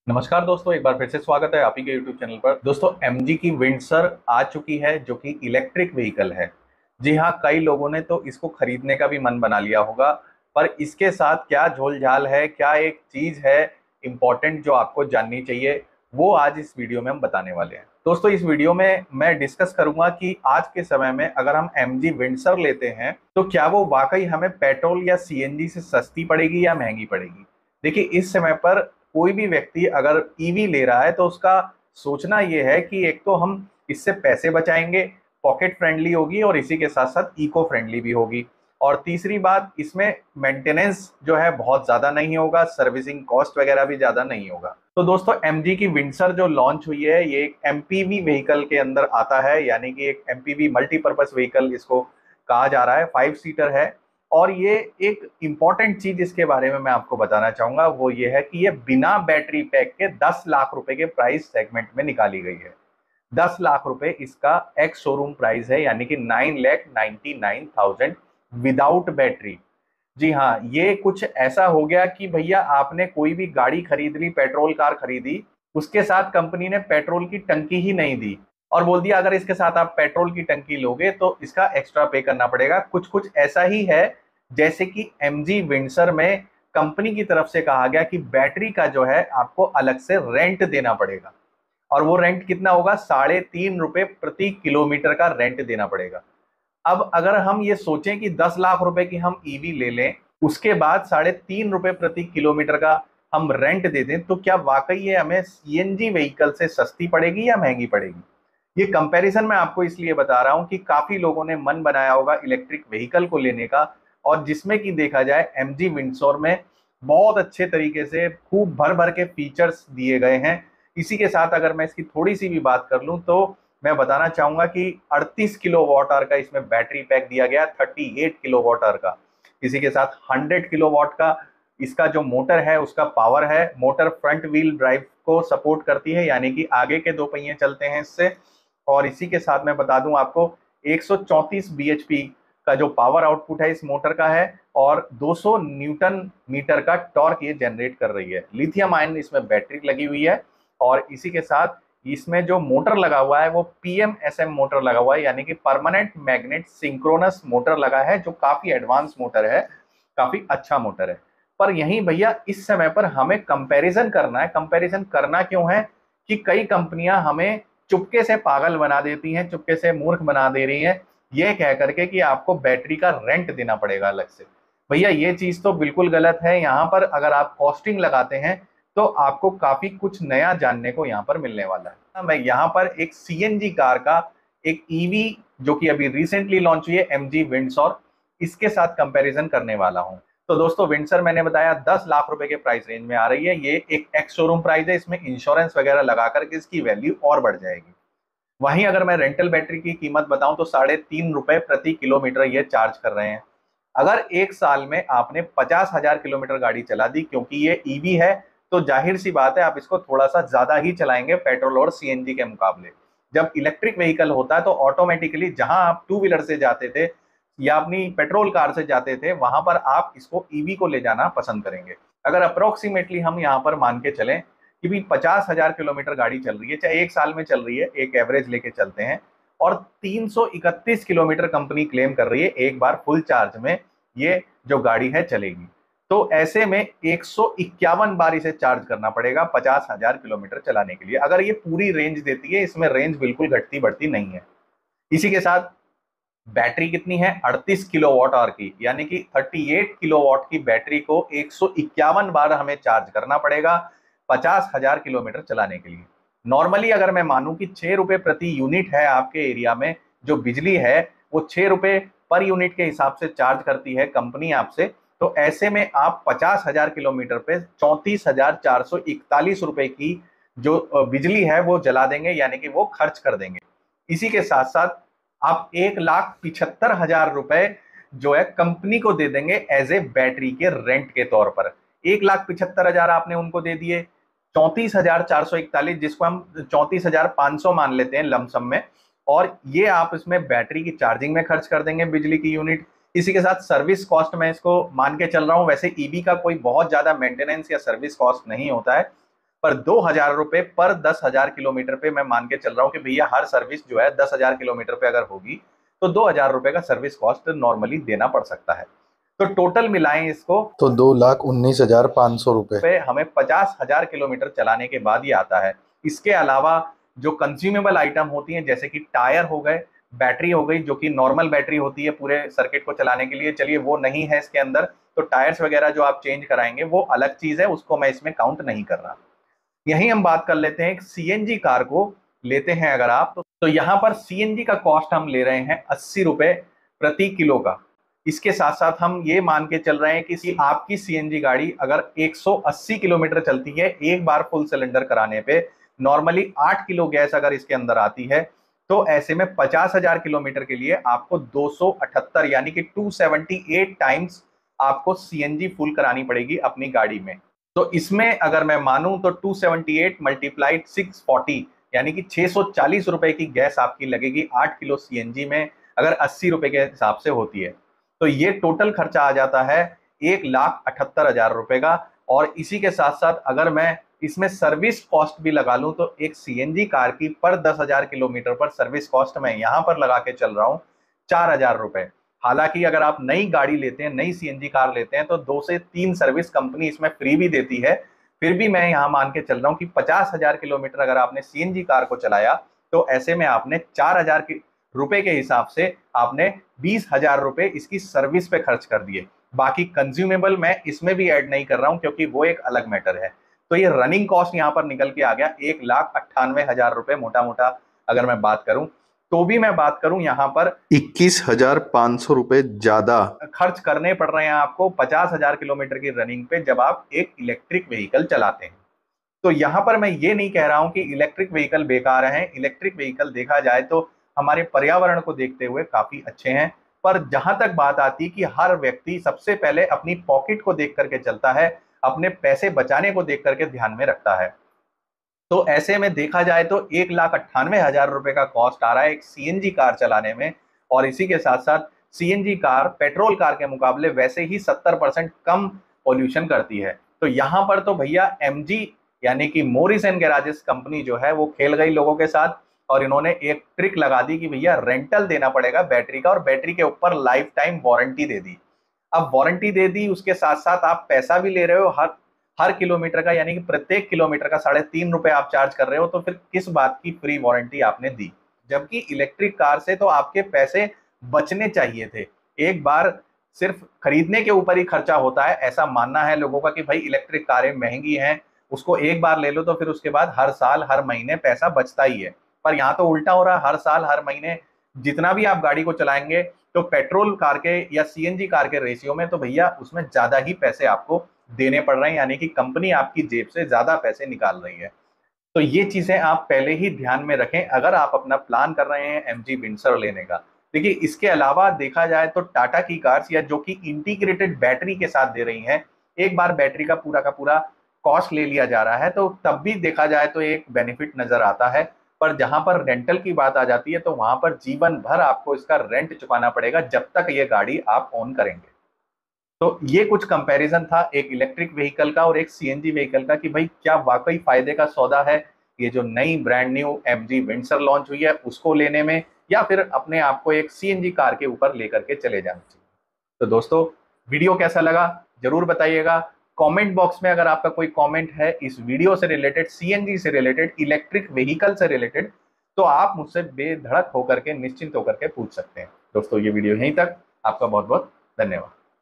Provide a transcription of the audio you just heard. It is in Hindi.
नमस्कार दोस्तों, एक बार फिर से स्वागत है आप ही के YouTube चैनल पर। दोस्तों, MG की विंडसर आ चुकी है जो कि इलेक्ट्रिक व्हीकल है। जी हाँ, कई लोगों ने तो इसको खरीदने का भी मन बना लिया होगा, पर इसके साथ क्या झोल-झाल है, क्या एक चीज़ है इम्पोर्टेंट जो आपको जाननी चाहिए, वो आज इस वीडियो में हम बताने वाले हैं। दोस्तों, इस वीडियो में मैं डिस्कस करूंगा कि आज के समय में अगर हम MG विंडसर लेते हैं, तो क्या वो वाकई हमें पेट्रोल या CNG से सस्ती पड़ेगी या महंगी पड़ेगी। देखिए, इस समय पर कोई भी व्यक्ति अगर ईवी ले रहा है तो उसका सोचना ये है कि एक तो हम इससे पैसे बचाएंगे, पॉकेट फ्रेंडली होगी और इसी के साथ साथ इको फ्रेंडली भी होगी। और तीसरी बात, इसमें मेंटेनेंस जो है बहुत ज़्यादा नहीं होगा, सर्विसिंग कॉस्ट वगैरह भी ज़्यादा नहीं होगा। तो दोस्तों, MG की विंडसर जो लॉन्च हुई है, ये एक MPV व्हीकल के अंदर आता है, यानी कि एक MPV मल्टीपर्पज व्हीकल इसको कहा जा रहा है। 5 सीटर है। और ये एक इम्पॉर्टेंट चीज इसके बारे में मैं आपको बताना चाहूंगा, वो ये है कि ये बिना बैटरी पैक के 10 लाख रुपए के प्राइस सेगमेंट में निकाली गई है। 10 लाख रुपए इसका एक्स शोरूम प्राइस है, यानी कि 9,99,000 विदाउट बैटरी। जी हाँ, ये कुछ ऐसा हो गया कि भैया आपने कोई भी गाड़ी खरीद ली, पेट्रोल कार खरीदी, उसके साथ कंपनी ने पेट्रोल की टंकी ही नहीं दी और बोल दिया अगर इसके साथ आप पेट्रोल की टंकी लोगे तो इसका एक्स्ट्रा पे करना पड़ेगा। कुछ कुछ ऐसा ही है जैसे कि MG विंडसर में कंपनी की तरफ से कहा गया कि बैटरी का जो है आपको अलग से रेंट देना पड़ेगा। और वो रेंट कितना होगा? 3.5 रुपए प्रति किलोमीटर का रेंट देना पड़ेगा। अब अगर हम ये सोचें कि 10 लाख रुपए की हम ईवी ले लें, उसके बाद 3.5 रुपए प्रति किलोमीटर का हम रेंट दे दें, तो क्या वाकई ये हमें CNG व्हीकल से सस्ती पड़ेगी या महंगी पड़ेगी? ये कंपैरिजन मैं आपको इसलिए बता रहा हूं कि काफी लोगों ने मन बनाया होगा इलेक्ट्रिक व्हीकल को लेने का, और जिसमें कि देखा जाए MG विंडसर में बहुत अच्छे तरीके से खूब भर भर के फीचर्स दिए गए हैं। इसी के साथ अगर मैं इसकी थोड़ी सी भी बात कर लूं तो मैं बताना चाहूंगा कि 38 किलोवाट आवर का इसमें बैटरी पैक दिया गया, 38 किलोवाट आवर का। इसी के साथ 100 किलोवाट का इसका जो मोटर है उसका पावर है। मोटर फ्रंट व्हील ड्राइव को सपोर्ट करती है, यानी कि आगे के दो पहिए चलते हैं इससे। और इसी के साथ मैं बता दूं आपको, 134 bhp का जो पावर आउटपुट है इस मोटर का है, और 200 न्यूटन मीटर का टॉर्क ये जनरेट कर रही है। लिथियम आयन इसमें बैटरी लगी हुई है। और इसी के साथ इसमें जो मोटर लगा हुआ है वो PMSM मोटर लगा हुआ है, यानी कि परमानेंट मैग्नेट सिंक्रोनस मोटर लगा है, जो काफी एडवांस मोटर है, काफी अच्छा मोटर है। पर यहीं भैया इस समय पर हमें कंपैरिजन करना है। कंपैरिजन करना क्यों है कि कई कंपनियां हमें चुपके से पागल बना देती हैं, चुपके से मूर्ख बना दे रही हैं, ये कह करके कि आपको बैटरी का रेंट देना पड़ेगा अलग से। भैया ये चीज तो बिल्कुल गलत है। यहाँ पर अगर आप कॉस्टिंग लगाते हैं तो आपको काफी कुछ नया जानने को यहाँ पर मिलने वाला है। मैं यहाँ पर एक CNG कार का, एक ईवी जो कि अभी रिसेंटली लॉन्च हुई है MG विंडसर, इसके साथ कंपैरिजन करने वाला हूँ। तो दोस्तों, विंडसर मैंने बताया 10 लाख रुपए के प्राइस रेंज में आ रही है। ये एक एक्स शोरूम प्राइस है, इसमें इंश्योरेंस वगैरह लगा करके इसकी वैल्यू और बढ़ जाएगी। वहीं अगर मैं रेंटल बैटरी की कीमत बताऊं तो 3.5 रुपए प्रति किलोमीटर ये चार्ज कर रहे हैं। अगर एक साल में आपने 50,000 किलोमीटर गाड़ी चला दी, क्योंकि ये ईवी है, तो जाहिर सी बात है आप इसको थोड़ा सा ज्यादा ही चलाएंगे पेट्रोल और CNG के मुकाबले। जब इलेक्ट्रिक व्हीकल होता है तो ऑटोमेटिकली जहां आप टू व्हीलर से जाते थे या अपनी पेट्रोल कार से जाते थे, वहां पर आप इसको ईवी को ले जाना पसंद करेंगे। अगर अप्रोक्सीमेटली हम यहाँ पर मान के चलें कि भी 50,000 किलोमीटर गाड़ी चल रही है, चाहे एक साल में चल रही है, एक एवरेज लेके चलते हैं, और 331 किलोमीटर कंपनी क्लेम कर रही है एक बार फुल चार्ज में ये जो गाड़ी है चलेगी, तो ऐसे में 151 बार इसे चार्ज करना पड़ेगा 50,000 किलोमीटर चलाने के लिए। अगर ये पूरी रेंज देती है, इसमें रेंज बिल्कुल घटती बढ़ती नहीं है। इसी के साथ बैटरी कितनी है? 38 किलोवाट आवर की, यानी कि 38 किलोवाट की बैटरी को 151 बार हमें चार्ज करना पड़ेगा 50,000 किलोमीटर चलाने के लिए। नॉर्मली अगर मैं मानूं कि 6 रुपए प्रति यूनिट है आपके एरिया में जो बिजली है, वो 6 रुपए पर यूनिट के हिसाब से चार्ज करती है कंपनी आपसे, तो ऐसे में आप 50,000 किलोमीटर पे 34,441 रुपए की जो बिजली है वो जला देंगे, यानी कि वो खर्च कर देंगे। इसी के साथ साथ आप 1,75,000 रुपए जो है कंपनी को दे देंगे एज ए बैटरी के रेंट के तौर पर। 1,75,000 आपने उनको दे दिए, 34,441 जिसको हम 34,500 मान लेते हैं लमसम में, और ये आप इसमें बैटरी की चार्जिंग में खर्च कर देंगे बिजली की यूनिट। इसी के साथ सर्विस कॉस्ट में इसको मान के चल रहा हूं। वैसे ईवी का कोई बहुत ज्यादा मेंटेनेंस या सर्विस कॉस्ट नहीं होता है, पर 2,000 रुपए पर 10,000 किलोमीटर पे मैं मान के चल रहा हूँ कि भैया हर सर्विस जो है 10,000 किलोमीटर पे अगर होगी तो 2,000 रुपए का सर्विस कॉस्ट नॉर्मली देना पड़ सकता है। तो टोटल मिलाएं इसको तो 2,19,500 रुपये। पे हमें 50,000 किलोमीटर चलाने के बाद ही आता है। इसके अलावा जो कंज्यूमेबल आइटम होती हैं जैसे कि टायर हो गए, बैटरी हो गई जो कि नॉर्मल बैटरी होती है पूरे सर्किट को चलाने के लिए, चलिए वो नहीं है इसके अंदर, तो टायर्स वगैरह जो आप चेंज कराएंगे वो अलग चीज है, उसको मैं इसमें काउंट नहीं कर रहा। यहीं हम बात कर लेते हैं एक सीएनजी कार को लेते हैं अगर आप तो यहाँ पर सीएनजी का कॉस्ट हम ले रहे हैं 80 रुपए प्रति किलो का। इसके साथ साथ हम ये मान के चल रहे हैं कि आपकी सीएनजी गाड़ी अगर 180 किलोमीटर चलती है एक बार फुल सिलेंडर कराने पे, नॉर्मली 8 किलो गैस अगर इसके अंदर आती है, तो ऐसे में 50,000 किलोमीटर के लिए आपको 278 यानी कि 278 टाइम्स आपको सीएनजी फुल करानी पड़ेगी अपनी गाड़ी में। तो इसमें अगर मैं मानूं तो 278 मल्टीप्लाइड 640 यानी कि 640 रुपए की गैस आपकी लगेगी 8 किलो सीएनजी में, अगर 80 रुपए के हिसाब से होती है। तो ये टोटल खर्चा आ जाता है 1,78,000 रुपए का। और इसी के साथ साथ अगर मैं इसमें सर्विस कॉस्ट भी लगा लूं तो एक सीएनजी कार की पर 10,000 किलोमीटर पर सर्विस कॉस्ट मैं यहां पर लगा के चल रहा हूं 4,000 रुपए। हालांकि अगर आप नई गाड़ी लेते हैं, नई सीएनजी कार लेते हैं तो 2 से 3 सर्विस कंपनी इसमें फ्री भी देती है। फिर भी मैं यहां मान के चल रहा हूं कि 50,000 किलोमीटर अगर आपने सीएनजी कार को चलाया तो ऐसे में आपने 4,000 रुपए के हिसाब से आपने 20,000 रुपए इसकी सर्विस पे खर्च कर दिए। बाकी कंज्यूमेबल मैं इसमें भी ऐड नहीं कर रहा हूं क्योंकि वो एक अलग मैटर है। तो ये रनिंग कॉस्ट यहाँ पर निकल के आ गया 1,98,000 रुपए मोटा मोटा अगर मैं बात करूं। तो भी मैं बात करूं यहाँ पर 21,500 रुपये ज्यादा खर्च करने पड़ रहे हैं आपको 50,000 किलोमीटर की रनिंग पे जब आप एक इलेक्ट्रिक व्हीकल चलाते हैं। तो यहाँ पर मैं ये नहीं कह रहा हूं कि इलेक्ट्रिक व्हीकल बेकार हैं, इलेक्ट्रिक व्हीकल देखा जाए तो हमारे पर्यावरण को देखते हुए काफी अच्छे हैं। पर जहां तक बात आती है कि हर व्यक्ति सबसे पहले अपनी पॉकेट को देख करके चलता है, अपने पैसे बचाने को देख करके ध्यान में रखता है। तो ऐसे में देखा जाए तो 1,98,000 रुपए का कॉस्ट आ रहा है एक सीएनजी कार चलाने में। और इसी के साथ साथ सीएनजी कार पेट्रोल कार के मुकाबले वैसे ही 70% कम पॉल्यूशन करती है। तो यहाँ पर तो भैया एमजी यानी कि मोरिस एंड गैराजेस कंपनी जो है वो खेल गई लोगों के साथ, और इन्होंने एक ट्रिक लगा दी कि भैया रेंटल देना पड़ेगा बैटरी का, और बैटरी के ऊपर लाइफ टाइम वारंटी दे दी। अब वारंटी दे दी, उसके साथ साथ आप पैसा भी ले रहे हो हर हर किलोमीटर का, यानी कि प्रत्येक किलोमीटर का 3.5 रुपए आप चार्ज कर रहे हो। तो फिर किस बात की फ्री वारंटी आपने दी? जबकि इलेक्ट्रिक कार से तो आपके पैसे बचने चाहिए थे। एक बार सिर्फ खरीदने के ऊपर ही खर्चा होता है, ऐसा मानना है लोगों का कि भाई इलेक्ट्रिक कारें महंगी हैं, उसको एक बार ले लो तो फिर उसके बाद हर साल हर महीने पैसा बचता ही है। पर यहाँ तो उल्टा हो रहा है, हर साल हर महीने जितना भी आप गाड़ी को चलाएंगे तो पेट्रोल कार के या सीएनजी कार के रेशियो में तो भैया उसमें ज्यादा ही पैसे आपको देने पड़ रहे हैं, यानी कि कंपनी आपकी जेब से ज्यादा पैसे निकाल रही है। तो ये चीजें आप पहले ही ध्यान में रखें अगर आप अपना प्लान कर रहे हैं एमजी विंडसर लेने का। देखिए इसके अलावा देखा जाए तो टाटा की कार्स या जो कि इंटीग्रेटेड बैटरी के साथ दे रही हैं, एक बार बैटरी का पूरा कॉस्ट ले लिया जा रहा है तो तब भी देखा जाए तो एक बेनिफिट नजर आता है। पर जहां पर रेंटल की बात आ जाती है तो वहां पर जीवन भर आपको इसका रेंट चुकाना पड़ेगा जब तक ये गाड़ी आप ओन करेंगे। तो ये कुछ कंपैरिजन था एक इलेक्ट्रिक व्हीकल का और एक सीएनजी व्हीकल का कि भाई क्या वाकई फायदे का सौदा है ये जो नई brand new MG Windsor launch हुई है उसको लेने में, या फिर अपने आप को एक सीएनजी कार के ऊपर लेकर के चले जाना चाहिए। तो दोस्तों वीडियो कैसा लगा जरूर बताइएगा। कमेंट बॉक्स में अगर आपका कोई कमेंट है इस वीडियो से रिलेटेड, सीएनजी से रिलेटेड, इलेक्ट्रिक व्हीकल से रिलेटेड, तो आप मुझसे बेधड़क होकर के निश्चिंत होकर के पूछ सकते हैं। दोस्तों ये वीडियो यहीं तक, आपका बहुत बहुत धन्यवाद।